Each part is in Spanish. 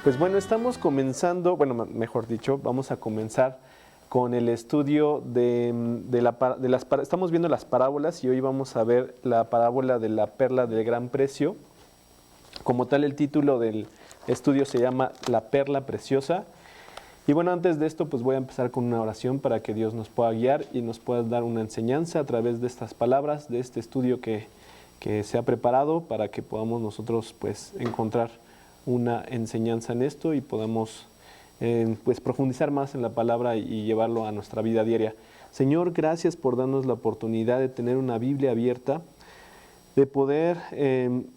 Pues bueno, estamos comenzando, bueno, mejor dicho, vamos a comenzar con el estudio estamos viendo las parábolas y hoy vamos a ver la parábola de la perla del gran precio. Como tal, el título del estudio se llama La perla preciosa. Y bueno, antes de esto, pues voy a empezar con una oración para que Dios nos pueda guiar y nos pueda dar una enseñanza a través de estas palabras, de este estudio que se ha preparado para que podamos nosotros pues encontrar una enseñanza en esto y podamos pues profundizar más en la palabra y llevarlo a nuestra vida diaria. Señor, gracias por darnos la oportunidad de tener una Biblia abierta, de poder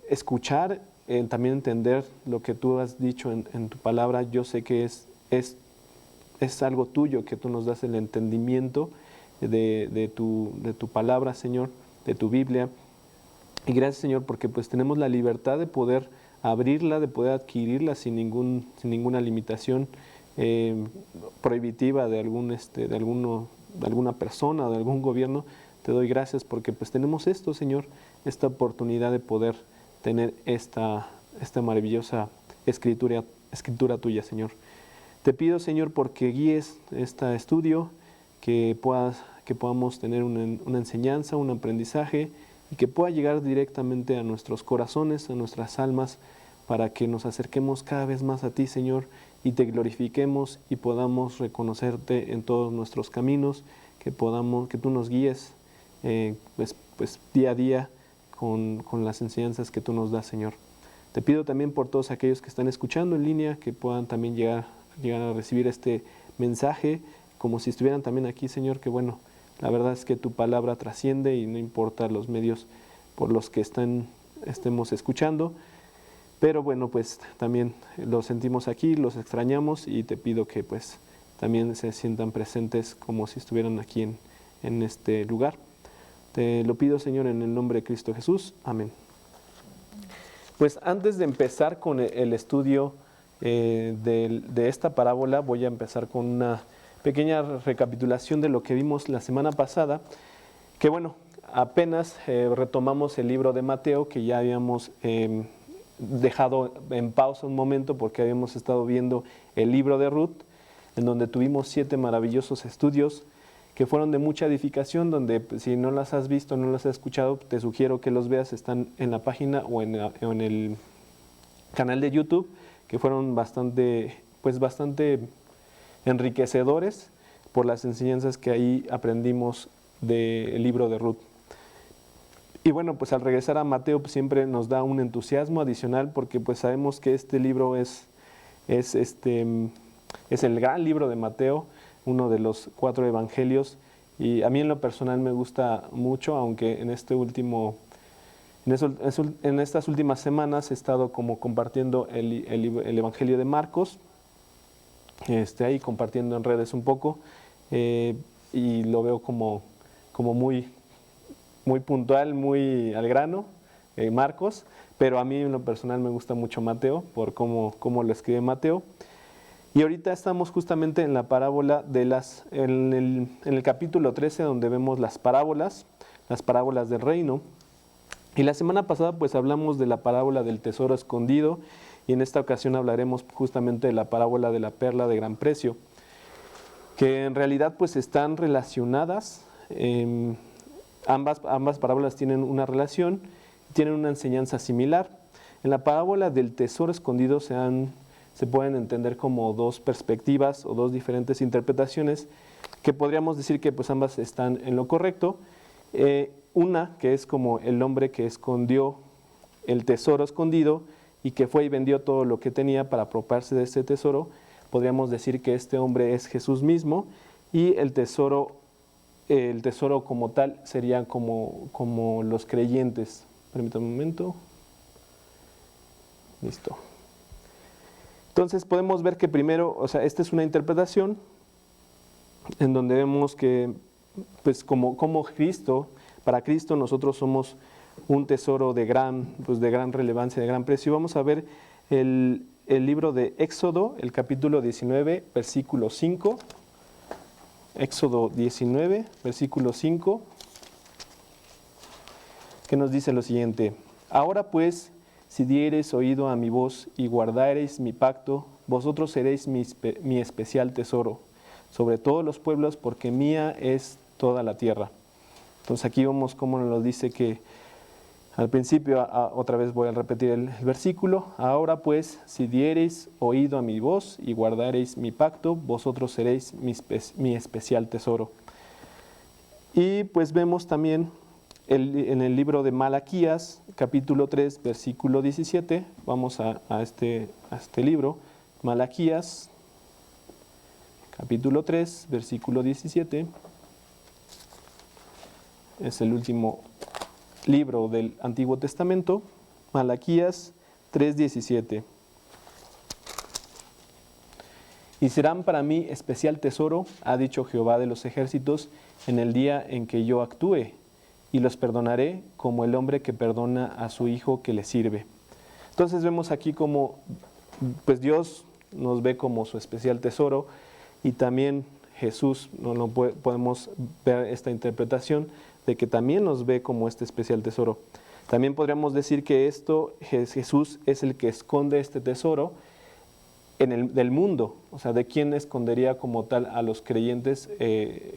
escuchar, también entender lo que tú has dicho en tu palabra. Yo sé que es algo tuyo, que tú nos das el entendimiento de tu palabra, Señor, de tu Biblia. Y gracias, Señor, porque pues tenemos la libertad de poder abrirla, de poder adquirirla sin ninguna limitación prohibitiva de alguna persona, de algún gobierno. Te doy gracias porque pues tenemos esto, Señor, esta oportunidad de poder tener esta maravillosa escritura tuya, Señor. Te pido, Señor, porque guíes este estudio, que podamos tener una enseñanza, un aprendizaje, y que pueda llegar directamente a nuestros corazones, a nuestras almas, para que nos acerquemos cada vez más a ti, Señor, y te glorifiquemos y podamos reconocerte en todos nuestros caminos, que tú nos guíes pues día a día con las enseñanzas que tú nos das, Señor. Te pido también por todos aquellos que están escuchando en línea, que puedan también llegar a recibir este mensaje, como si estuvieran también aquí, Señor, que bueno, la verdad es que tu palabra trasciende y no importa los medios por los que estemos escuchando, pero bueno, pues también los sentimos aquí, los extrañamos y te pido que pues también se sientan presentes como si estuvieran aquí en este lugar. Te lo pido, Señor, en el nombre de Cristo Jesús. Amén. Pues antes de empezar con el estudio de esta parábola, voy a empezar con una pequeña recapitulación de lo que vimos la semana pasada, que bueno, apenas retomamos el libro de Mateo, que ya habíamos dejado en pausa un momento porque habíamos estado viendo el libro de Ruth, en donde tuvimos 7 maravillosos estudios que fueron de mucha edificación, donde si no las has visto, no las has escuchado, te sugiero que los veas, están en la página o en el canal de YouTube, que fueron bastante enriquecedores por las enseñanzas que ahí aprendimos del libro de Ruth. Y bueno, pues al regresar a Mateo pues siempre nos da un entusiasmo adicional porque pues sabemos que este libro es el gran libro de Mateo, uno de los 4 evangelios, y a mí en lo personal me gusta mucho, aunque en estas últimas semanas he estado como compartiendo el evangelio de Marcos, ahí compartiendo en redes un poco, y lo veo como muy puntual, muy al grano, Marcos, pero a mí en lo personal me gusta mucho Mateo, por cómo lo escribe Mateo. Y ahorita estamos justamente en la parábola en el capítulo 13, donde vemos las parábolas del reino. Y la semana pasada pues hablamos de la parábola del tesoro escondido, y en esta ocasión hablaremos justamente de la parábola de la perla de gran precio, que en realidad pues están relacionadas. Ambas parábolas tienen una relación, tienen una enseñanza similar. En la parábola del tesoro escondido se pueden entender como 2 perspectivas o 2 diferentes interpretaciones, que podríamos decir que pues ambas están en lo correcto. Una que es como el hombre que escondió el tesoro escondido y que fue y vendió todo lo que tenía para apropiarse de este tesoro. Podríamos decir que este hombre es Jesús mismo, y el tesoro como tal sería como los creyentes. Permítame un momento. Listo. Entonces podemos ver que primero, o sea, esta es una interpretación en donde vemos que pues como para Cristo nosotros somos un tesoro de gran relevancia, de gran precio. Vamos a ver el libro de Éxodo, el capítulo 19, versículo 5. Éxodo 19, versículo 5, que nos dice lo siguiente: Ahora pues, si diereis oído a mi voz y guardareis mi pacto, vosotros seréis mi especial tesoro sobre todos los pueblos, porque mía es toda la tierra. Entonces aquí vemos cómo nos dice que al principio, otra vez voy a repetir el versículo, ahora pues, si diereis oído a mi voz y guardareis mi pacto, vosotros seréis mi especial tesoro. Y pues vemos también en el libro de Malaquías, capítulo 3, versículo 17, vamos a este libro, Malaquías, capítulo 3, versículo 17, es el último libro del Antiguo Testamento, Malaquías 3:17. Y serán para mí especial tesoro, ha dicho Jehová de los ejércitos, en el día en que yo actúe, y los perdonaré como el hombre que perdona a su hijo que le sirve. Entonces vemos aquí como pues Dios nos ve como su especial tesoro, y también Jesús, podemos ver esta interpretación de que también nos ve como este especial tesoro. También podríamos decir que Jesús es el que esconde este tesoro del mundo. O sea, ¿de quién escondería como tal a los creyentes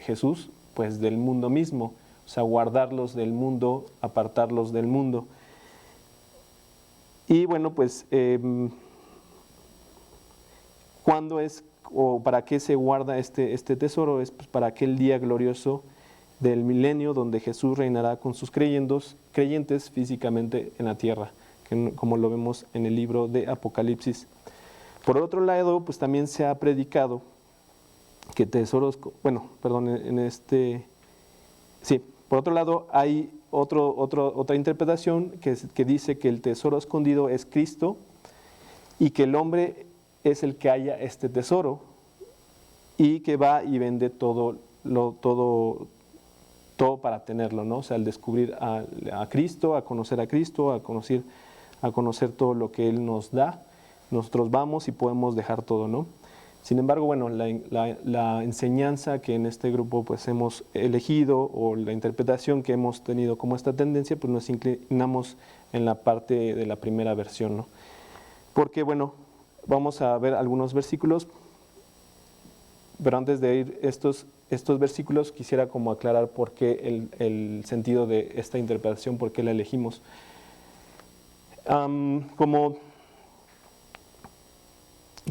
Jesús? Pues del mundo mismo. O sea, guardarlos del mundo, apartarlos del mundo. Y bueno, pues, ¿cuándo es o para qué se guarda este tesoro? Es pues para aquel día glorioso del milenio, donde Jesús reinará con sus creyentes físicamente en la tierra, como lo vemos en el libro de Apocalipsis. Por otro lado, pues también se ha predicado que tesoros, por otro lado hay otra interpretación que dice que el tesoro escondido es Cristo y que el hombre es el que halla este tesoro y que va y vende todo para tenerlo, ¿no? O sea, al descubrir a Cristo, a conocer todo lo que Él nos da, nosotros vamos y podemos dejar todo, ¿no? Sin embargo, bueno, la enseñanza que en este grupo pues hemos elegido, o la interpretación que hemos tenido como esta tendencia, pues nos inclinamos en la parte de la primera versión, ¿no? Porque, bueno, vamos a ver algunos versículos, pero antes de ir estos versículos quisiera como aclarar por qué el sentido de esta interpretación, por qué la elegimos.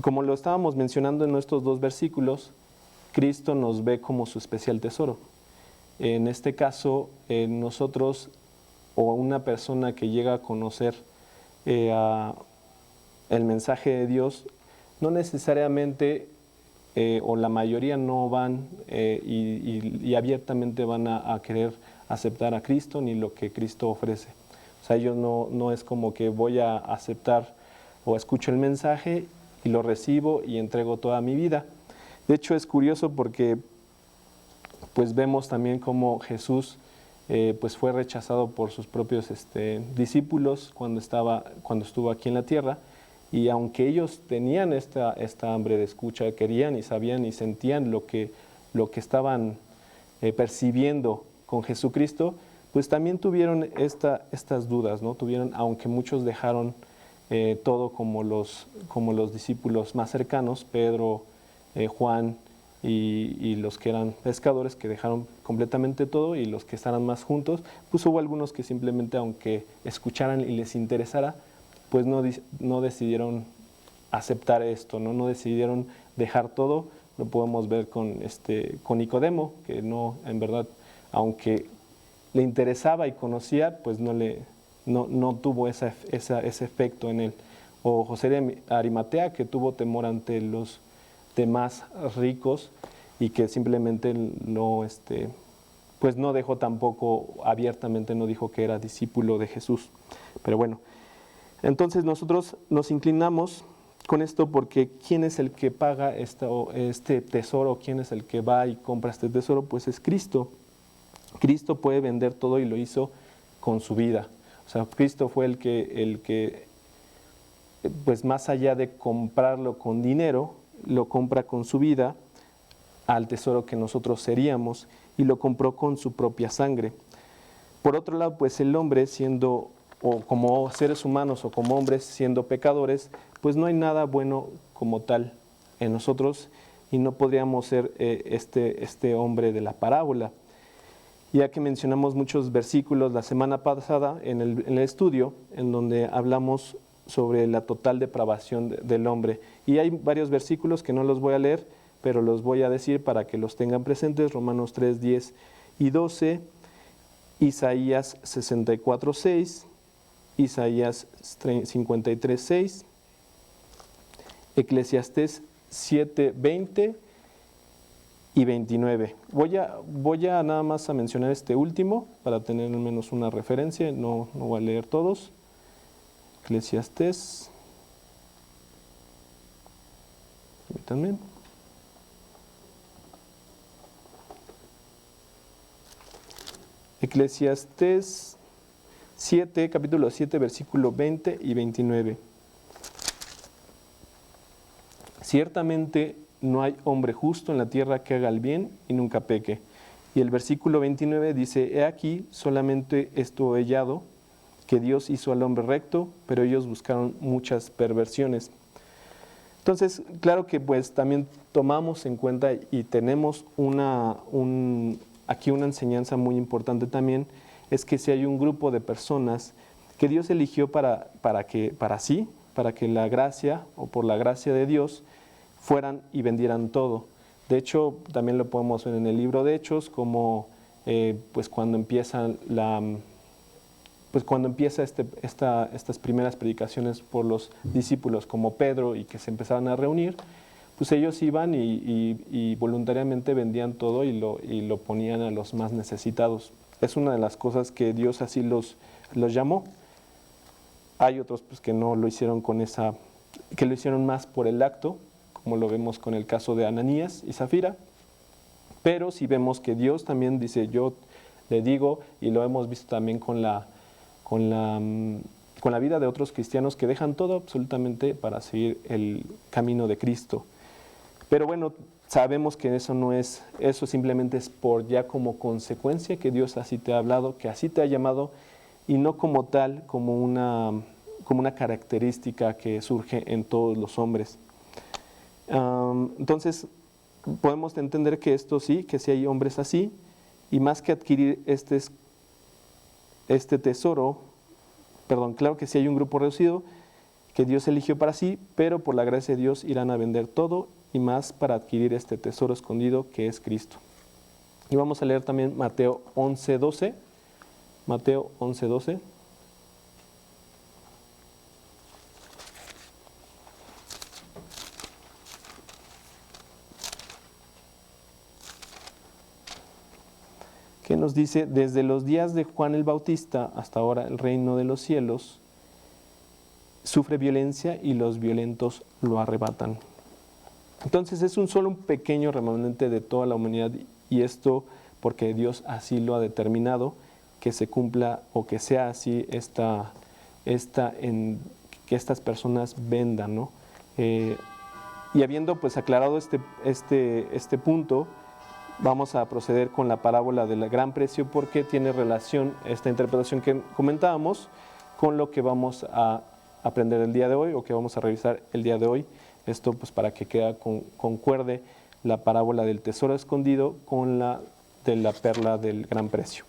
Como lo estábamos mencionando en estos dos versículos, Cristo nos ve como su especial tesoro. En este caso, nosotros o una persona que llega a conocer el mensaje de Dios, no necesariamente o la mayoría no van y abiertamente van a querer aceptar a Cristo ni lo que Cristo ofrece. O sea, ellos no es como que voy a aceptar o escucho el mensaje y lo recibo y entrego toda mi vida. De hecho, es curioso porque pues vemos también cómo Jesús pues fue rechazado por sus propios discípulos cuando estuvo aquí en la tierra, y aunque ellos tenían esta hambre de escucha, querían y sabían y sentían lo que estaban percibiendo con Jesucristo, pues también tuvieron estas dudas, ¿no? Aunque muchos dejaron todo como los discípulos más cercanos, Pedro, Juan y los que eran pescadores, que dejaron completamente todo, y los que estaban más juntos, pues hubo algunos que simplemente, aunque escucharan y les interesara, pues no decidieron aceptar esto, no decidieron dejar todo. Lo podemos ver con Nicodemo, que no, en verdad, aunque le interesaba y conocía, pues no tuvo ese efecto en él. O José de Arimatea, que tuvo temor ante los demás ricos y que simplemente pues no dejó tampoco abiertamente, no dijo que era discípulo de Jesús. Pero bueno, entonces nosotros nos inclinamos con esto porque ¿quién es el que paga este tesoro? ¿Quién es el que va y compra este tesoro? Pues es Cristo. Cristo puede vender todo y lo hizo con su vida. O sea, Cristo fue el que pues más allá de comprarlo con dinero, lo compra con su vida al tesoro que nosotros seríamos, y lo compró con su propia sangre. Por otro lado, pues el hombre, siendo o como seres humanos o como hombres siendo pecadores, pues no hay nada bueno como tal en nosotros y no podríamos ser este hombre de la parábola. Ya que mencionamos muchos versículos la semana pasada en el estudio, en donde hablamos sobre la total depravación del hombre. Y hay varios versículos que no los voy a leer, pero los voy a decir para que los tengan presentes. Romanos 3, 10 y 12, Isaías 64, 6, Isaías 53, 6, Eclesiastés 7, 20 y 29. Voy a nada más a mencionar este último para tener al menos una referencia, no voy a leer todos. Eclesiastés, permítanme. Eclesiastés 7, capítulo 7, versículo 20 y 29. Ciertamente no hay hombre justo en la tierra que haga el bien y nunca peque. Y el versículo 29 dice, he aquí solamente esto he hallado, que Dios hizo al hombre recto, pero ellos buscaron muchas perversiones. Entonces, claro que pues también tomamos en cuenta y tenemos aquí una enseñanza muy importante también, es que si hay un grupo de personas que Dios eligió para que la gracia o por la gracia de Dios fueran y vendieran todo. De hecho, también lo podemos ver en el libro de Hechos, como pues cuando empieza estas primeras predicaciones por los discípulos como Pedro y que se empezaban a reunir, pues ellos iban y voluntariamente vendían todo y lo ponían a los más necesitados. Es una de las cosas que Dios así los llamó. Hay otros pues, que no lo hicieron que lo hicieron más por el acto, como lo vemos con el caso de Ananías y Zafira, pero si vemos que Dios también dice, yo le digo, y lo hemos visto también con la vida de otros cristianos que dejan todo absolutamente para seguir el camino de Cristo. Pero bueno, sabemos que eso simplemente es por ya como consecuencia que Dios así te ha hablado, que así te ha llamado, y no como tal, como una característica que surge en todos los hombres. Entonces, podemos entender que que sí hay hombres así, y más que adquirir este tesoro, claro que sí hay un grupo reducido que Dios eligió para sí, pero por la gracia de Dios irán a vender todo y más para adquirir este tesoro escondido que es Cristo. Y vamos a leer también Mateo 11:12. Mateo 11:12. Que nos dice, desde los días de Juan el Bautista hasta ahora el reino de los cielos sufre violencia y los violentos lo arrebatan. Entonces es solo un pequeño remanente de toda la humanidad, y esto porque Dios así lo ha determinado, que se cumpla o que sea así que estas personas vendan, ¿no? Y habiendo pues aclarado este punto, vamos a proceder con la parábola del gran precio, porque tiene relación esta interpretación que comentábamos con lo que vamos a aprender el día de hoy o que vamos a revisar el día de hoy. Esto pues para que concuerde la parábola del tesoro escondido con la de la perla del gran precio.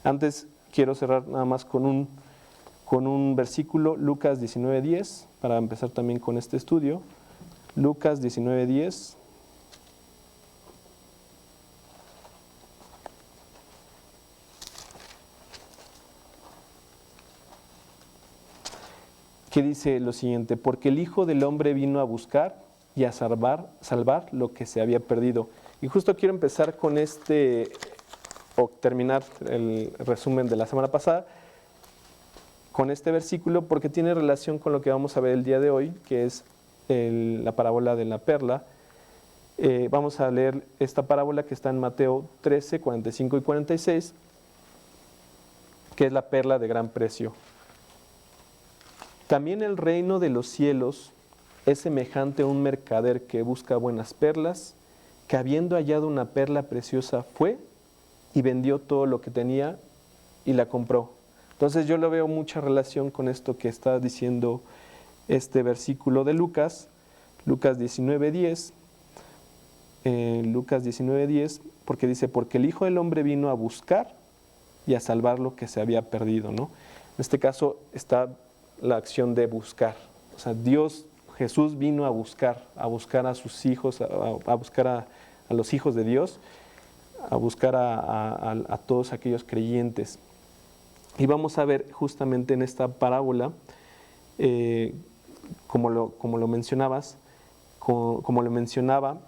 Antes quiero cerrar nada más con un versículo, Lucas 19:10, para empezar también con este estudio. Lucas 19:10. Que dice lo siguiente, porque el Hijo del Hombre vino a buscar y a salvar lo que se había perdido. Y justo quiero empezar con o terminar el resumen de la semana pasada, con este versículo, porque tiene relación con lo que vamos a ver el día de hoy, que es la parábola de la perla. Vamos a leer esta parábola que está en Mateo 13, 45 y 46, que es la perla de gran precio. También el reino de los cielos es semejante a un mercader que busca buenas perlas, que habiendo hallado una perla preciosa fue y vendió todo lo que tenía y la compró. Entonces yo lo veo mucha relación con esto que está diciendo este versículo de Lucas 19:10, Lucas 19:10, porque dice, porque el Hijo del Hombre vino a buscar y a salvar lo que se había perdido, ¿no? En este caso está la acción de buscar. O sea, Jesús vino a buscar a sus hijos, a buscar a los hijos de Dios, a buscar a todos aquellos creyentes. Y vamos a ver justamente en esta parábola, como lo mencionabas, como lo mencionaba,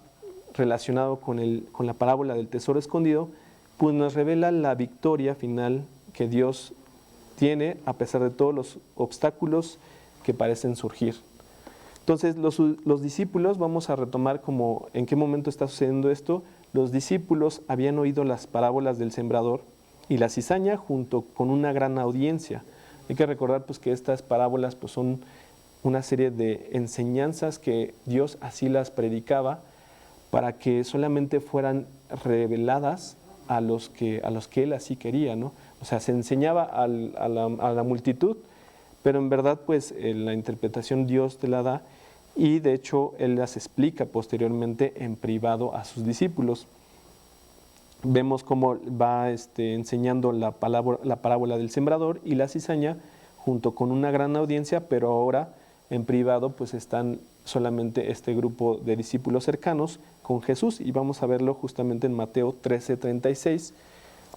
relacionado con la parábola del tesoro escondido, pues nos revela la victoria final que Dios tiene a pesar de todos los obstáculos que parecen surgir. Entonces los discípulos, vamos a retomar como en qué momento está sucediendo esto. Los discípulos habían oído las parábolas del sembrador y la cizaña junto con una gran audiencia. Hay que recordar pues que estas parábolas pues son una serie de enseñanzas que Dios así las predicaba para que solamente fueran reveladas a los que Él así quería, ¿no? O sea, se enseñaba a la multitud, pero en verdad pues la interpretación Dios te la da y de hecho Él las explica posteriormente en privado a sus discípulos. Vemos cómo va enseñando la parábola del sembrador y la cizaña junto con una gran audiencia, pero ahora en privado pues están solamente este grupo de discípulos cercanos con Jesús y vamos a verlo justamente en Mateo 13:36.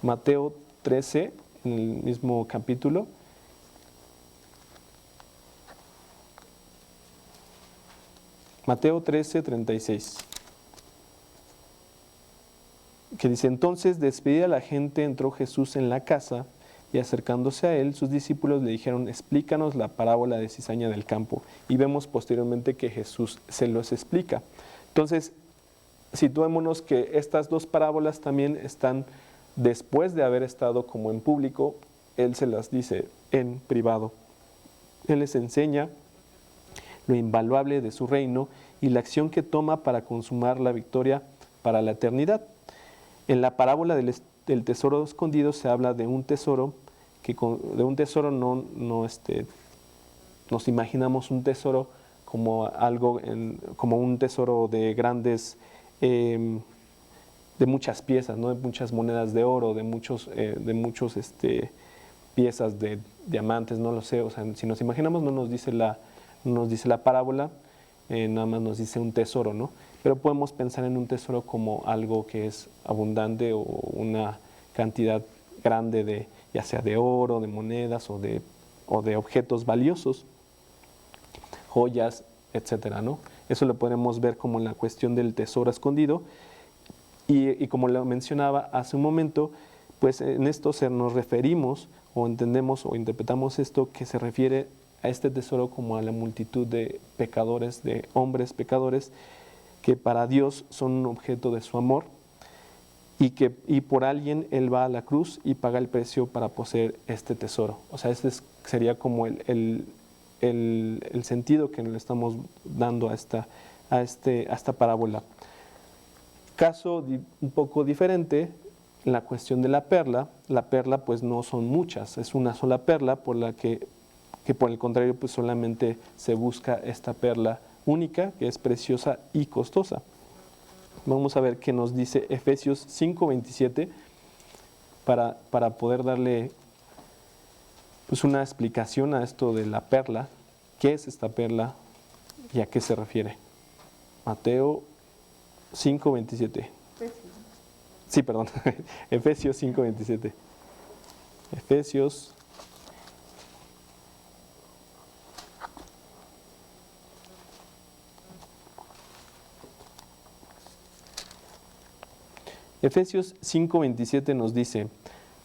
Mateo 13, en el mismo capítulo. Mateo 13:36. Que dice, entonces despedida la gente entró Jesús en la casa y acercándose a él, sus discípulos le dijeron, explícanos la parábola de cizaña del campo. Y vemos posteriormente que Jesús se los explica. Entonces, situémonos que estas dos parábolas también están después de haber estado como en público, Él se las dice en privado. Él les enseña lo invaluable de su reino y la acción que toma para consumar la victoria para la eternidad. En la parábola del tesoro escondido se habla de un tesoro, nos imaginamos un tesoro como algo, como un tesoro de grandes, de muchas piezas, ¿no? De muchas monedas de oro, de muchos piezas de diamantes, no lo sé. O sea, si nos imaginamos, no nos dice la parábola, nada más nos dice un tesoro, ¿no? Pero podemos pensar en un tesoro como algo que es abundante o una cantidad grande ya sea de oro, de monedas o de objetos valiosos, joyas, etcétera, ¿no? Eso lo podemos ver como en la cuestión del tesoro escondido y como lo mencionaba hace un momento, pues en esto nos referimos o entendemos o interpretamos esto que se refiere a este tesoro como a la multitud de pecadores, de hombres pecadores, que para Dios son un objeto de su amor y por alguien Él va a la cruz y paga el precio para poseer este tesoro. O sea, este sería como el sentido que le estamos dando a esta parábola. Caso un poco diferente, la cuestión de la perla pues no son muchas, es una sola perla por la que por el contrario pues solamente se busca esta perla única que es preciosa y costosa. Vamos a ver qué nos dice Efesios 5:27 para poder darle pues una explicación a esto de la perla, qué es esta perla y a qué se refiere. Mateo 5:27. Sí, perdón, Efesios 5:27. Efesios 5:27 nos dice,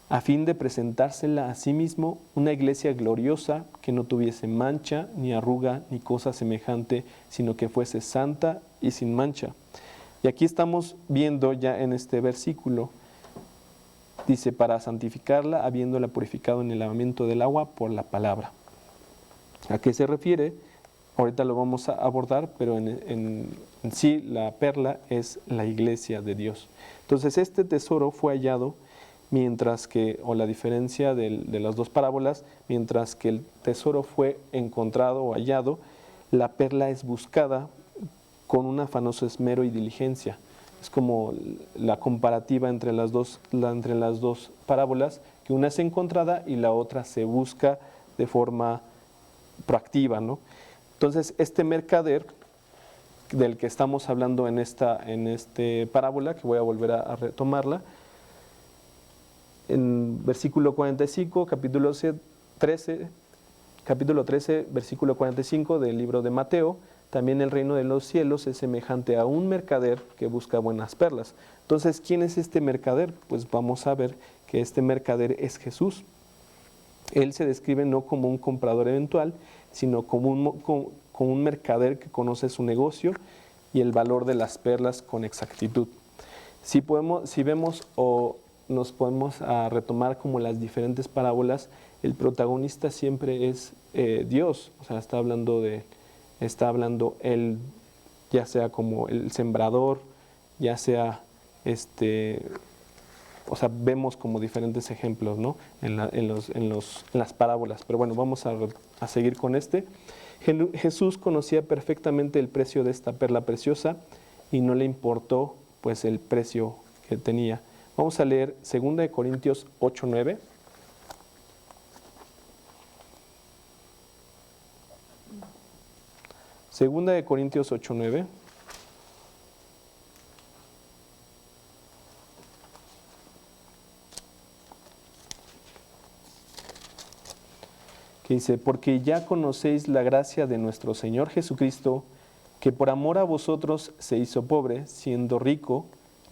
a fin de presentársela a sí mismo una iglesia gloriosa que no tuviese mancha, ni arruga, ni cosa semejante, sino que fuese santa y sin mancha. Y aquí estamos viendo ya en este versículo, dice, para santificarla, habiéndola purificado en el lavamiento del agua por la palabra. ¿A qué se refiere? Ahorita lo vamos a abordar, pero en sí la perla es la iglesia de Dios. Entonces este tesoro fue hallado mientras que, o la diferencia de las dos parábolas, mientras que el tesoro fue encontrado o hallado, la perla es buscada con un afanoso esmero y diligencia. Es como la comparativa entre las dos parábolas, que una es encontrada y la otra se busca de forma proactiva, ¿no? Entonces, este mercader del que estamos hablando en esta parábola, que voy a volver a retomarla, en versículo 45, capítulo 13, versículo 45 del libro de Mateo, también el reino de los cielos es semejante a un mercader que busca buenas perlas. Entonces, ¿quién es este mercader? Pues vamos a ver que este mercader es Jesús. Él se describe no como un comprador eventual, sino como un mercader que conoce su negocio y el valor de las perlas con exactitud. Si vemos o nos podemos retomar como las diferentes parábolas, el protagonista siempre es Dios, o sea, está hablando él, ya sea como el sembrador, ya sea o sea, vemos como diferentes ejemplos, ¿no? en las parábolas. Pero bueno, vamos a seguir con este. Jesús conocía perfectamente el precio de esta perla preciosa y no le importó pues el precio que tenía. Vamos a leer 2 Corintios 8:9. Segunda de Corintios 8:9. Que dice, porque ya conocéis la gracia de nuestro Señor Jesucristo, que por amor a vosotros se hizo pobre, siendo rico,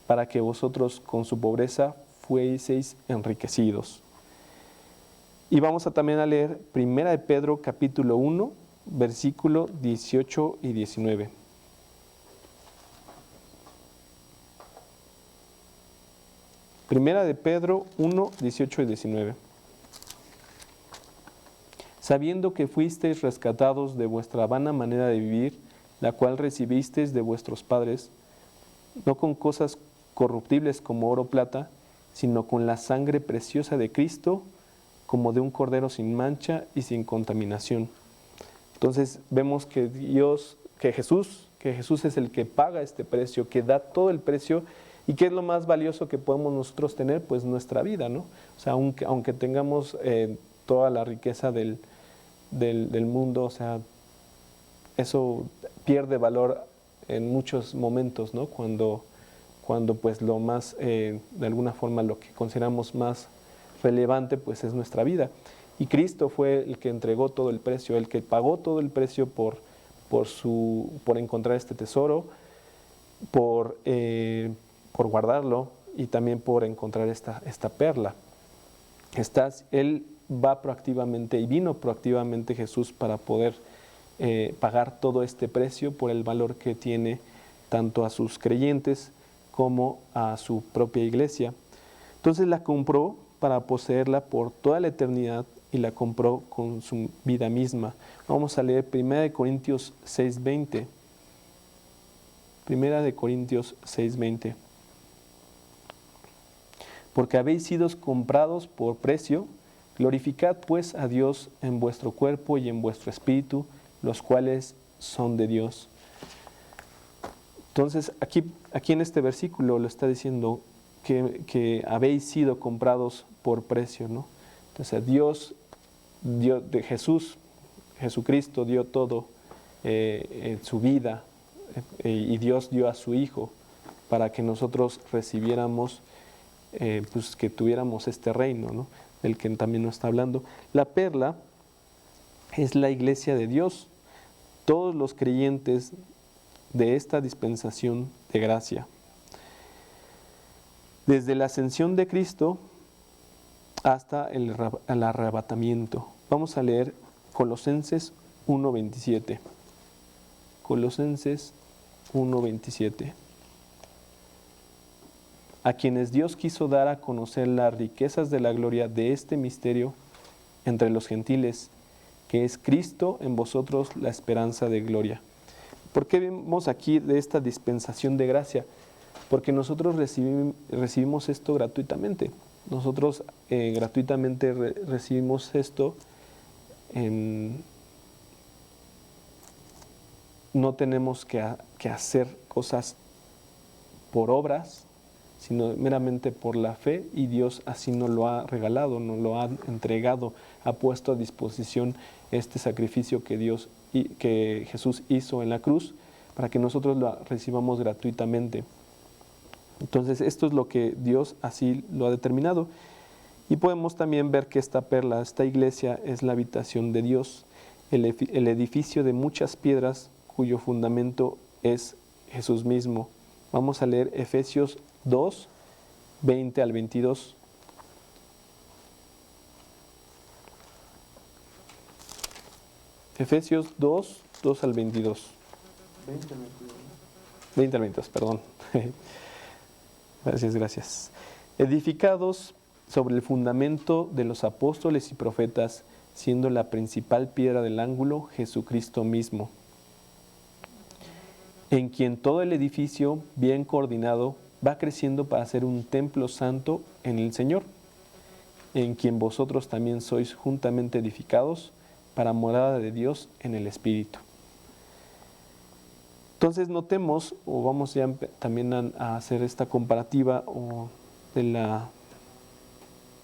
para que vosotros con su pobreza fueseis enriquecidos. Y vamos también a leer 1 de Pedro capítulo 1, versículo 18 y 19. Primera de Pedro 1, 18 y 19. Sabiendo que fuisteis rescatados de vuestra vana manera de vivir, la cual recibisteis de vuestros padres, no con cosas corruptibles como oro o plata, sino con la sangre preciosa de Cristo, como de un cordero sin mancha y sin contaminación. Entonces vemos que Jesús es el que paga este precio, que da todo el precio. ¿Y qué es lo más valioso que podemos nosotros tener? Pues nuestra vida, ¿no? O sea, aunque tengamos toda la riqueza del mundo, o sea, eso pierde valor en muchos momentos, ¿no? Cuando pues lo más, de alguna forma, lo que consideramos más relevante, pues es nuestra vida. Y Cristo fue el que entregó todo el precio, el que pagó todo el precio por encontrar este tesoro, por guardarlo y también por encontrar esta perla. Él va proactivamente y vino proactivamente Jesús para poder pagar todo este precio por el valor que tiene tanto a sus creyentes como a su propia iglesia. Entonces la compró para poseerla por toda la eternidad y la compró con su vida misma. Vamos a leer 1 Corintios 6:20. 1 Corintios 6:20. Porque habéis sido comprados por precio, glorificad pues a Dios en vuestro cuerpo y en vuestro espíritu, los cuales son de Dios. Entonces, aquí en este versículo lo está diciendo que habéis sido comprados por precio, ¿no? Entonces, Jesucristo dio todo en su vida, y Dios dio a su Hijo para que nosotros recibiéramos, pues que tuviéramos este reino, ¿no? Del que también nos está hablando. La perla es la iglesia de Dios, todos los creyentes de esta dispensación de gracia. Desde la ascensión de Cristo hasta el arrebatamiento. Vamos a leer Colosenses 1:27. Colosenses 1:27. A quienes Dios quiso dar a conocer las riquezas de la gloria de este misterio entre los gentiles, que es Cristo en vosotros la esperanza de gloria. ¿Por qué vemos aquí de esta dispensación de gracia? Porque nosotros recibimos esto gratuitamente. Nosotros gratuitamente recibimos esto. No tenemos que hacer cosas por obras, sino meramente por la fe, y Dios así nos lo ha regalado, nos lo ha entregado, ha puesto a disposición este sacrificio que Jesús hizo en la cruz, para que nosotros lo recibamos gratuitamente. Entonces esto es lo que Dios así lo ha determinado. Y podemos también ver que esta perla, esta iglesia, es la habitación de Dios, el edificio de muchas piedras cuyo fundamento es Jesús mismo. Vamos a leer Efesios 2, 20 al 22. Efesios 2, 2 al 22. 20 al 22. 20 al 22, perdón. Gracias. Edificados sobre el fundamento de los apóstoles y profetas, siendo la principal piedra del ángulo Jesucristo mismo, en quien todo el edificio, bien coordinado, va creciendo para ser un templo santo en el Señor, en quien vosotros también sois juntamente edificados para morada de Dios en el Espíritu. Entonces notemos, o vamos ya también a hacer esta comparativa o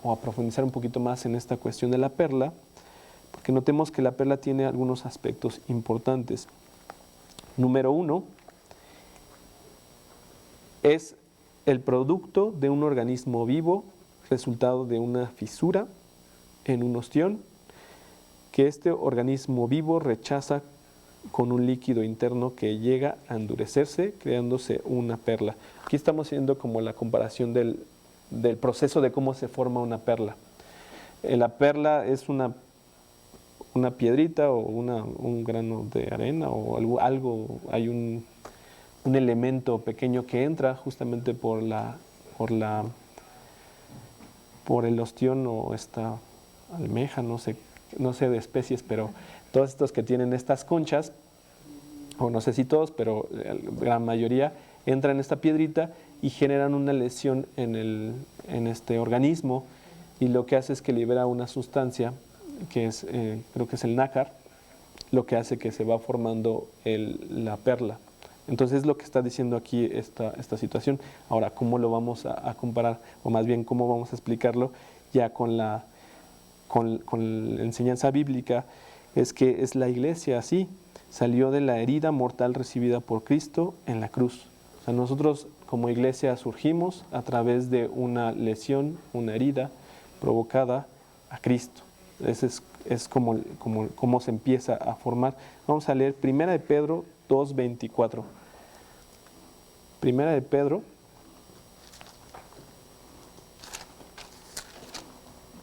a profundizar un poquito más en esta cuestión de la perla, porque notemos que la perla tiene algunos aspectos importantes. Número 1, es el producto de un organismo vivo, resultado de una fisura en un ostión, que este organismo vivo rechaza con un líquido interno que llega a endurecerse, creándose una perla. Aquí estamos haciendo como la comparación del proceso de cómo se forma una perla. La perla es una piedrita o un grano de arena o algo, hay un elemento pequeño que entra justamente por el ostión o esta almeja, no sé de especies, pero todos estos que tienen estas conchas, o no sé si todos, pero la gran mayoría, entran en esta piedrita y generan una lesión en este organismo, y lo que hace es que libera una sustancia que es, creo que es el nácar, lo que hace que se va formando la perla. Entonces es lo que está diciendo aquí esta situación. Ahora, ¿cómo lo vamos a comparar? O más bien, ¿cómo vamos a explicarlo ya con la enseñanza bíblica? Es que es la iglesia así, salió de la herida mortal recibida por Cristo en la cruz. O sea, nosotros como iglesia surgimos a través de una lesión, una herida provocada a Cristo. Ese es como se empieza a formar. Vamos a leer 1 de Pedro 2:24. 1 de Pedro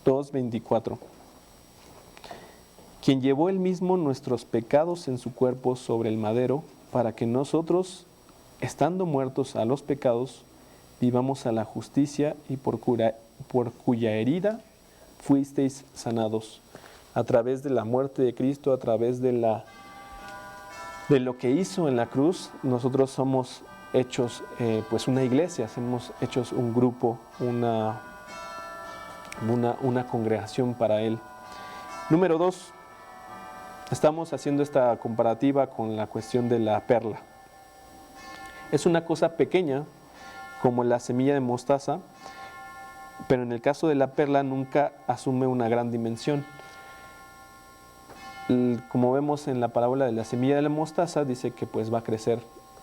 2:24. Quien llevó él mismo nuestros pecados en su cuerpo sobre el madero, para que nosotros, estando muertos a los pecados, vivamos a la justicia, y por cuya herida fuisteis sanados. A través de la muerte de Cristo, a través de lo que hizo en la cruz, nosotros somos hechos pues una iglesia, somos hechos un grupo, una congregación para Él. Número 2, estamos haciendo esta comparativa con la cuestión de la perla. Es una cosa pequeña, como la semilla de mostaza, pero en el caso de la perla nunca asume una gran dimensión. Como vemos en la parábola de la semilla de la mostaza, dice que pues va a crecer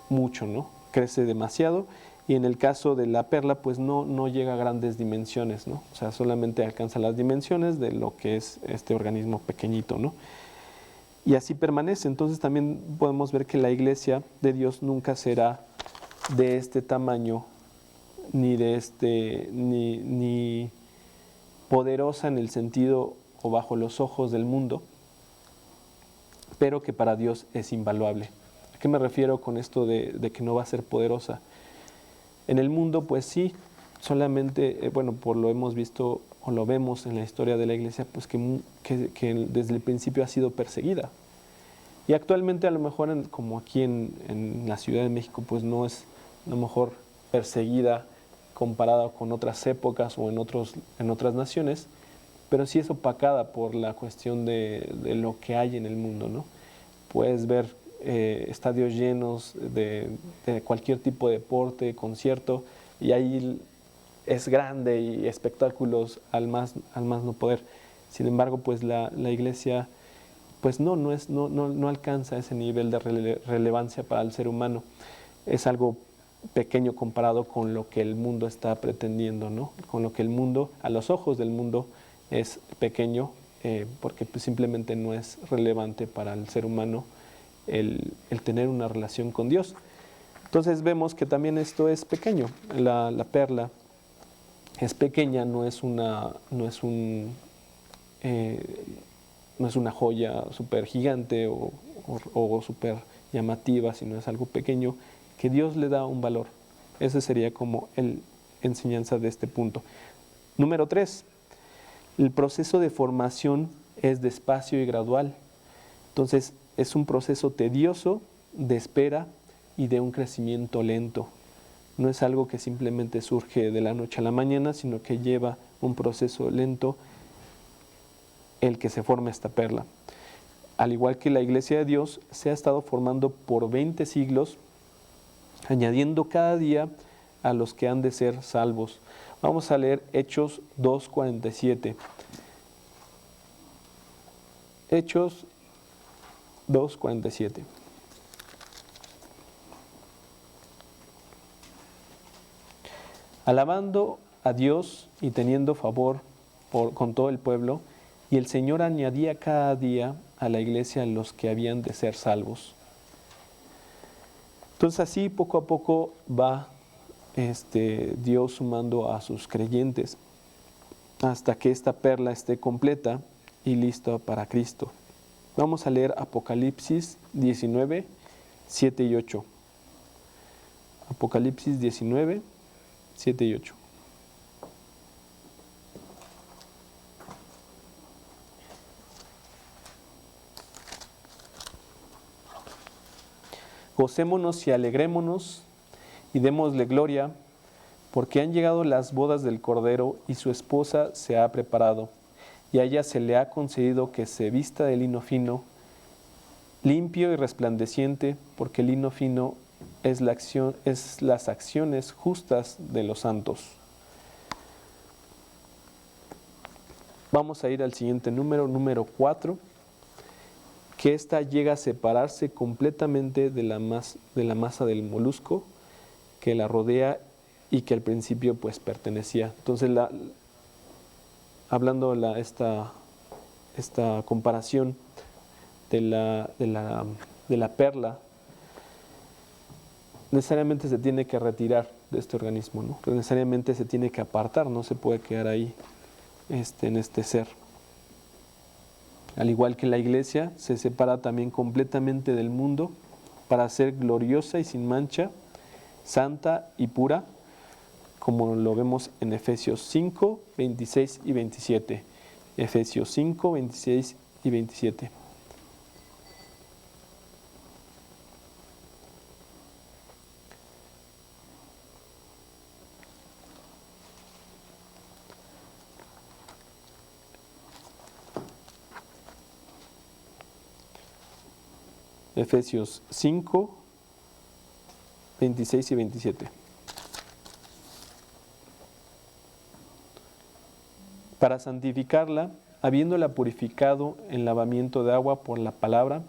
mucho, ¿no? Crece demasiado, y en el caso de la perla pues no llega a grandes dimensiones, ¿no? O sea, solamente alcanza las dimensiones de lo que es este organismo pequeñito, ¿no? Y así permanece. Entonces también podemos ver que la iglesia de Dios nunca será de este tamaño, ni poderosa en el sentido o bajo los ojos del mundo, pero que para Dios es invaluable. ¿A qué me refiero con esto de que no va a ser poderosa? En el mundo, pues sí, solamente, bueno, por lo hemos visto o lo vemos en la historia de la iglesia, pues que desde el principio ha sido perseguida. Y actualmente a lo mejor, como aquí en la Ciudad de México, pues no es a lo mejor perseguida comparada con otras épocas o en otras naciones, pero sí es opacada por la cuestión de lo que hay en el mundo, ¿no? Puedes ver estadios llenos de cualquier tipo de deporte, concierto, y ahí es grande y espectáculos al más no poder. Sin embargo, pues la iglesia pues no alcanza ese nivel de relevancia para el ser humano. Es algo pequeño comparado con lo que el mundo está pretendiendo, ¿no? Con lo que el mundo, a los ojos del mundo, es pequeño, porque pues simplemente no es relevante para el ser humano el tener una relación con Dios. Entonces vemos que también esto es pequeño. La perla es pequeña, no es una joya súper gigante o súper llamativa, sino es algo pequeño que Dios le da un valor. Esa sería como la enseñanza de este punto. Número 3, el proceso de formación es despacio y gradual. Entonces es un proceso tedioso, de espera y de un crecimiento lento. No es algo que simplemente surge de la noche a la mañana, sino que lleva un proceso lento el que se forma esta perla. Al igual que la Iglesia de Dios se ha estado formando por 20 siglos, añadiendo cada día a los que han de ser salvos. Vamos a leer Hechos 2:47. Hechos 2:47. Alabando a Dios y teniendo favor con todo el pueblo, y el Señor añadía cada día a la iglesia los que habían de ser salvos. Entonces así poco a poco va Dios sumando a sus creyentes hasta que esta perla esté completa y lista para Cristo. Vamos a leer Apocalipsis 19, 7 y 8. Apocalipsis 19, 7 y 8. Gocémonos y alegrémonos y démosle gloria, porque han llegado las bodas del Cordero y su esposa se ha preparado, y a ella se le ha concedido que se vista de lino fino, limpio y resplandeciente, porque el lino fino es las acciones justas de los santos. Vamos a ir al siguiente número 4, que ésta llega a separarse completamente de la masa del molusco que la rodea y que al principio pues pertenecía. Entonces, hablando esta comparación de la perla, necesariamente se tiene que retirar de este organismo, ¿no? Necesariamente se tiene que apartar, no se puede quedar ahí en este ser. Al igual que la iglesia, se separa también completamente del mundo para ser gloriosa y sin mancha, santa y pura, como lo vemos en Efesios 5, 26 y 27. Efesios 5, 26 y 27. Efesios 5, 26 y 27. Para santificarla, habiéndola purificado en lavamiento de agua por la palabra,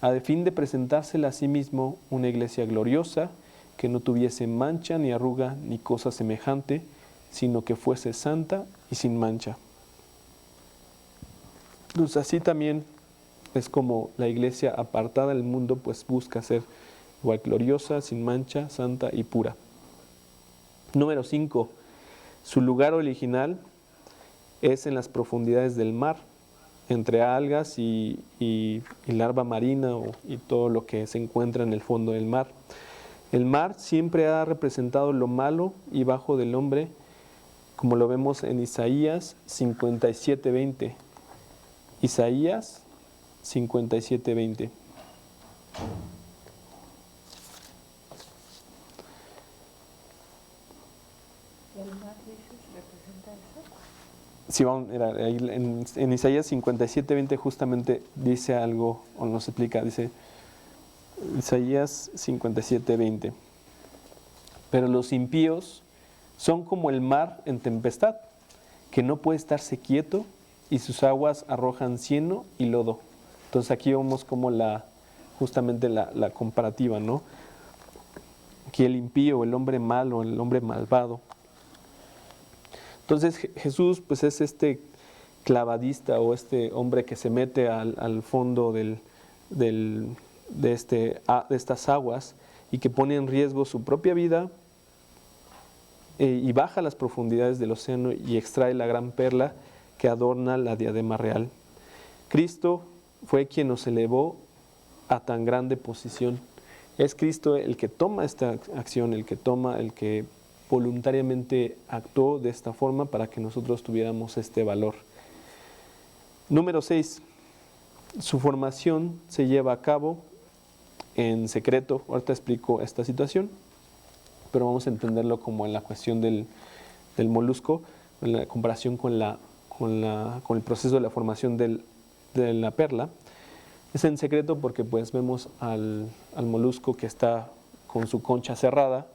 a fin de presentársela a sí mismo una iglesia gloriosa, que no tuviese mancha ni arruga ni cosa semejante, sino que fuese santa y sin mancha. Pues así también es como la iglesia apartada del mundo pues busca ser igual gloriosa, sin mancha, santa y pura. Número 5. Su lugar original es en las profundidades del mar, entre algas y larva marina y todo lo que se encuentra en el fondo del mar. El mar siempre ha representado lo malo y bajo del hombre, como lo vemos en Isaías 57:20. Isaías 57:20. mar, dices, representa eso? Sí, vamos, mira, ahí en Isaías 57:20 justamente dice algo, o nos explica, dice Isaías 57:20. Pero los impíos son como el mar en tempestad, que no puede estarse quieto y sus aguas arrojan cieno y lodo. Entonces aquí vemos como justamente la comparativa, ¿no? Aquí el impío, el hombre malo, el hombre malvado. Entonces Jesús pues es este clavadista o este hombre que se mete al fondo de estas aguas y que pone en riesgo su propia vida y baja a las profundidades del océano y extrae la gran perla que adorna la diadema real. Cristo fue quien nos elevó a tan grande posición. Es Cristo el que toma esta acción, el que voluntariamente actuó de esta forma para que nosotros tuviéramos este valor. Número 6. Su formación se lleva a cabo en secreto. Ahorita explico esta situación, pero vamos a entenderlo como en la cuestión del molusco, en la comparación con el proceso de la formación de la perla. Es en secreto porque pues vemos al molusco que está con su concha cerrada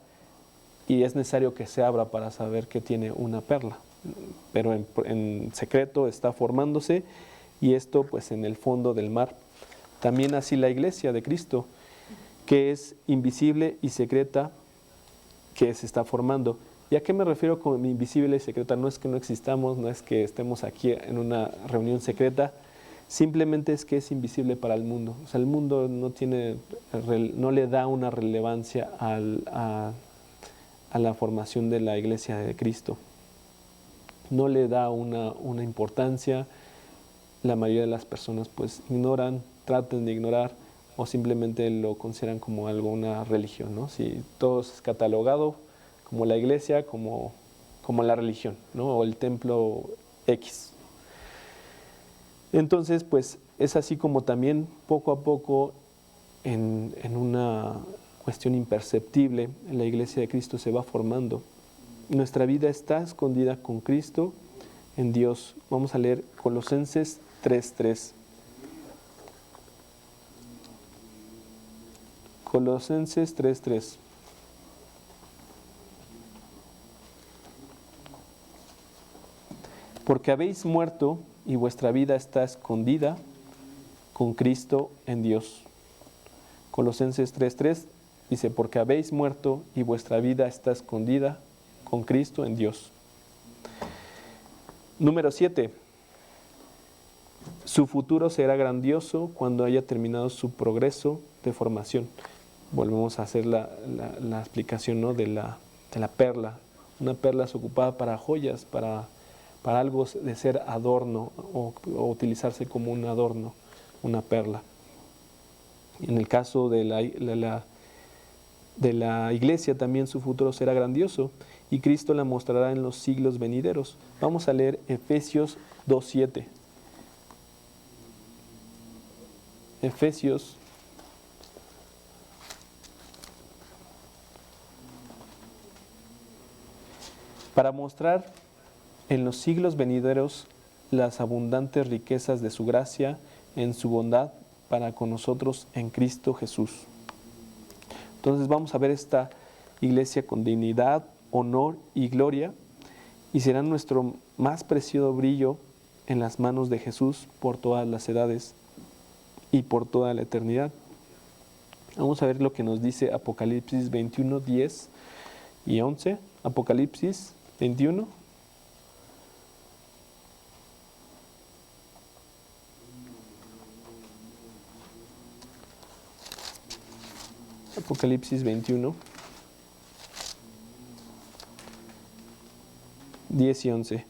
y es necesario que se abra para saber que tiene una perla, pero en secreto está formándose, y esto pues en el fondo del mar. También así la iglesia de Cristo, que es invisible y secreta, que se está formando. ¿Y a qué me refiero con invisible y secreta? No es que no existamos, no es que estemos aquí en una reunión secreta, simplemente es que es invisible para el mundo. O sea, el mundo no le da una relevancia a la formación de la iglesia de Cristo. No le da una importancia. La mayoría de las personas pues ignoran, tratan de ignorar o simplemente lo consideran como algo, una religión, ¿no? Si todo es catalogado como la iglesia, como la religión, ¿no? O el templo X. Entonces, pues es así como también poco a poco en una cuestión imperceptible, la iglesia de Cristo se va formando. Nuestra vida está escondida con Cristo en Dios. Vamos a leer Colosenses 3:3. Colosenses 3:3. Porque habéis muerto y vuestra vida está escondida con Cristo en Dios. Colosenses 3:3 dice, porque habéis muerto y vuestra vida está escondida con Cristo en Dios. Número 7. Su futuro será grandioso cuando haya terminado su progreso de formación. Volvemos a hacer la explicación, ¿no? de la perla. Una perla es ocupada para joyas, para algo de ser adorno o utilizarse como un adorno, una perla. En el caso de la iglesia también su futuro será grandioso y Cristo la mostrará en los siglos venideros. Vamos a leer Efesios 2:7. Efesios para mostrar en los siglos venideros las abundantes riquezas de su gracia en su bondad para con nosotros en Cristo Jesús. Entonces vamos a ver esta iglesia con dignidad, honor y gloria, y será nuestro más preciado brillo en las manos de Jesús por todas las edades y por toda la eternidad. Vamos a ver lo que nos dice Apocalipsis 21, 10 y 11. Apocalipsis 21. Apocalipsis 21, 10 y 11.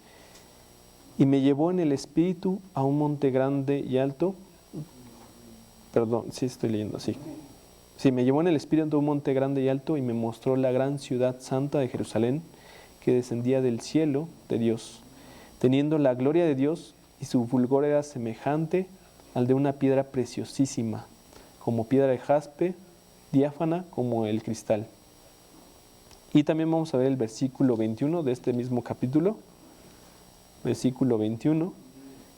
Y me llevó en el espíritu a un monte grande y alto. Perdón, sí estoy leyendo, sí. Sí, me llevó en el espíritu a un monte grande y alto y me mostró la gran ciudad santa de Jerusalén, que descendía del cielo de Dios, teniendo la gloria de Dios, y su fulgor era semejante al de una piedra preciosísima, como piedra de jaspe, diáfana como el cristal. Y también vamos a ver el versículo 21 de este mismo capítulo, versículo 21,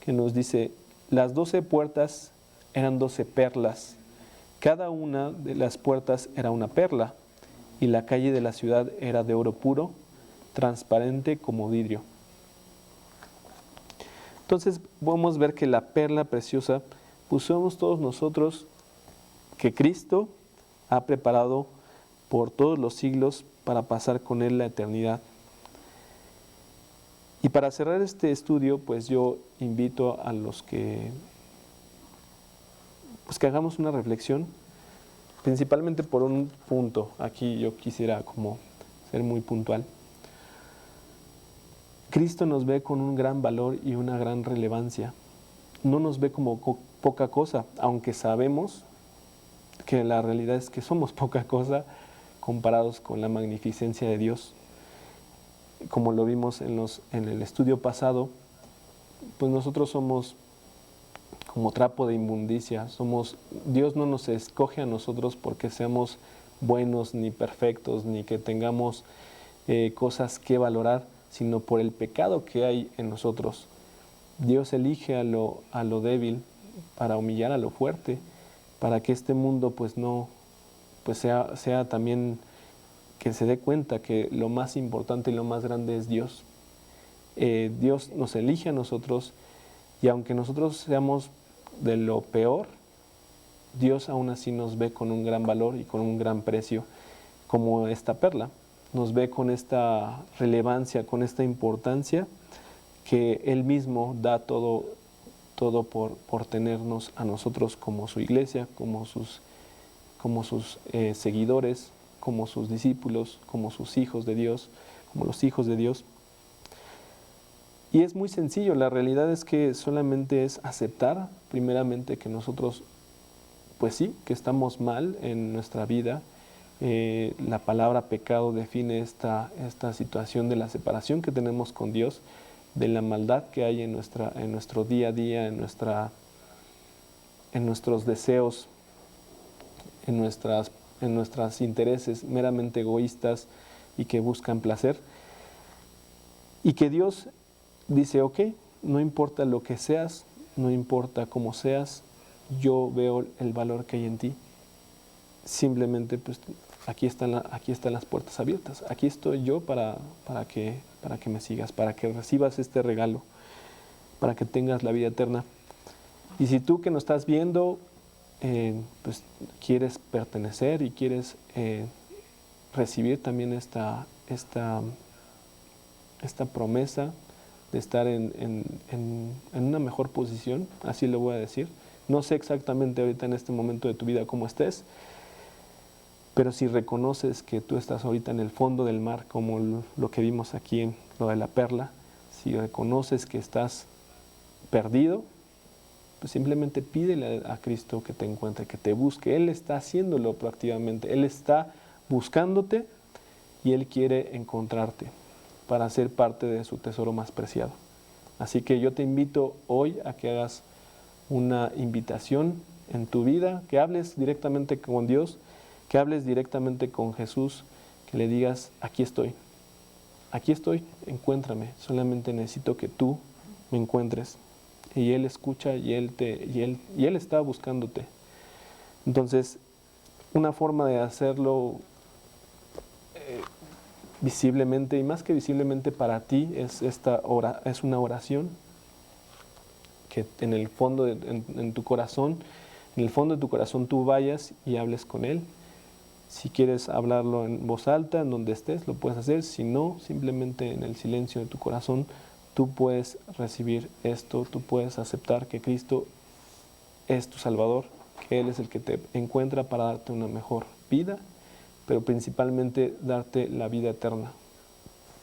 que nos dice: las 12 puertas eran 12 perlas, cada una de las puertas era una perla, y la calle de la ciudad era de oro puro, transparente como vidrio. Entonces podemos ver que la perla preciosa, pues somos todos nosotros, que Cristo ha preparado por todos los siglos para pasar con Él la eternidad. Y para cerrar este estudio, pues yo invito a los que, pues que hagamos una reflexión, principalmente por un punto. Aquí yo quisiera como ser muy puntual. Cristo nos ve con un gran valor y una gran relevancia. No nos ve como poca cosa, aunque sabemos que la realidad es que somos poca cosa comparados con la magnificencia de Dios. Como lo vimos en el estudio pasado, pues nosotros somos como trapo de inmundicia. Dios no nos escoge a nosotros porque seamos buenos ni perfectos, ni que tengamos cosas que valorar, sino por el pecado que hay en nosotros. Dios elige a lo débil para humillar a lo fuerte, para que este mundo pues no pues sea también, que se dé cuenta que lo más importante y lo más grande es Dios. Dios nos elige a nosotros, y aunque nosotros seamos de lo peor, Dios aún así nos ve con un gran valor y con un gran precio, como esta perla. Nos ve con esta relevancia, con esta importancia, que Él mismo da todo por tenernos a nosotros como su iglesia, como sus seguidores, como sus discípulos, como sus hijos de Dios, como los hijos de Dios. Y es muy sencillo. La realidad es que solamente es aceptar primeramente que nosotros, pues sí, que estamos mal en nuestra vida. La palabra pecado define esta situación de la separación que tenemos con Dios, de la maldad que hay en nuestro día a día, en nuestros deseos, en nuestros intereses meramente egoístas y que buscan placer. Y que Dios dice: ok, no importa lo que seas, no importa cómo seas, yo veo el valor que hay en ti. Simplemente pues aquí están las puertas abiertas. Aquí estoy yo para que me sigas, para que recibas este regalo, para que tengas la vida eterna. Y si tú que nos estás viendo, pues quieres pertenecer y quieres recibir también esta promesa de estar en una mejor posición, así lo voy a decir. No sé exactamente ahorita en este momento de tu vida cómo estés, pero si reconoces que tú estás ahorita en el fondo del mar, como lo que vimos aquí en lo de la perla, si reconoces que estás perdido, pues simplemente pídele a Cristo que te encuentre, que te busque. Él está haciéndolo proactivamente, Él está buscándote y Él quiere encontrarte para ser parte de su tesoro más preciado. Así que yo te invito hoy a que hagas una invitación en tu vida, que hables directamente con Dios, que hables directamente con Jesús, que le digas: aquí estoy, encuéntrame, solamente necesito que tú me encuentres. Y Él escucha y Él está buscándote. Entonces, una forma de hacerlo visiblemente, y más que visiblemente para ti, es una oración que en el fondo en tu corazón, en el fondo de tu corazón tú vayas y hables con Él. Si quieres hablarlo en voz alta, en donde estés, lo puedes hacer. Si no, simplemente en el silencio de tu corazón, tú puedes recibir esto, tú puedes aceptar que Cristo es tu Salvador, que Él es el que te encuentra para darte una mejor vida, pero principalmente darte la vida eterna.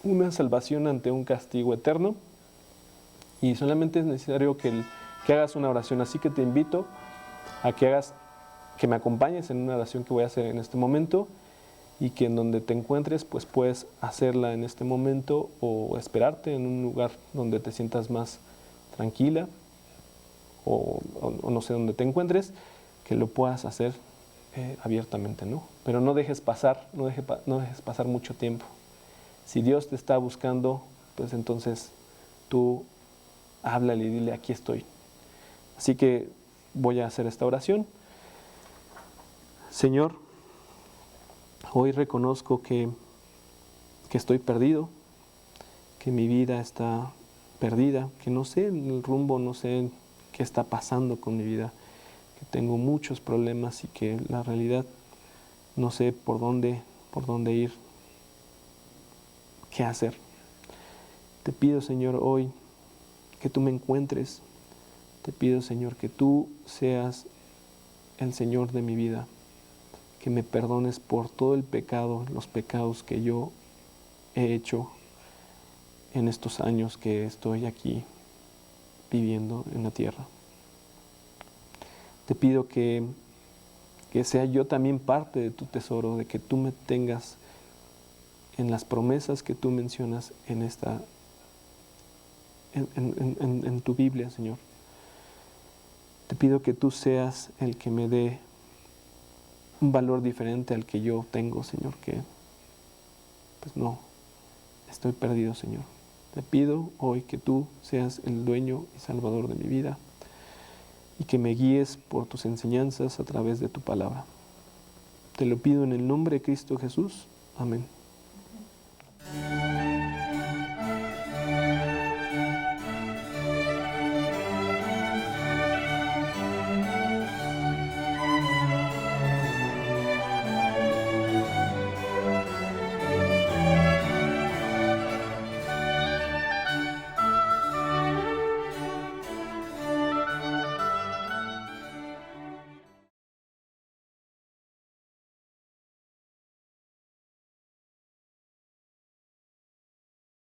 Una salvación ante un castigo eterno, y solamente es necesario que hagas una oración. Así que te invito a que me acompañes en una oración que voy a hacer en este momento, y que en donde te encuentres pues puedes hacerla en este momento, o esperarte en un lugar donde te sientas más tranquila, o no sé dónde te encuentres, que lo puedas hacer abiertamente, ¿no? Pero no dejes pasar, no dejes pasar mucho tiempo. Si Dios te está buscando, pues entonces tú háblale y dile, aquí estoy. Así que voy a hacer esta oración. Señor, hoy reconozco que estoy perdido, que mi vida está perdida, que no sé el rumbo, no sé qué está pasando con mi vida, que tengo muchos problemas y que la realidad no sé por dónde ir, qué hacer. Te pido, Señor, hoy que tú me encuentres. Te pido, Señor, que tú seas el Señor de mi vida, que me perdones por todo el pecado, los pecados que yo he hecho en estos años que estoy aquí viviendo en la tierra. Te pido que sea yo también parte de tu tesoro, de que tú me tengas en las promesas que tú mencionas en tu Biblia, Señor. Te pido que tú seas el que me dé un valor diferente al que yo tengo, Señor, que pues no, estoy perdido, Señor. Te pido hoy que tú seas el dueño y salvador de mi vida y que me guíes por tus enseñanzas a través de tu palabra. Te lo pido en el nombre de Cristo Jesús. Amén.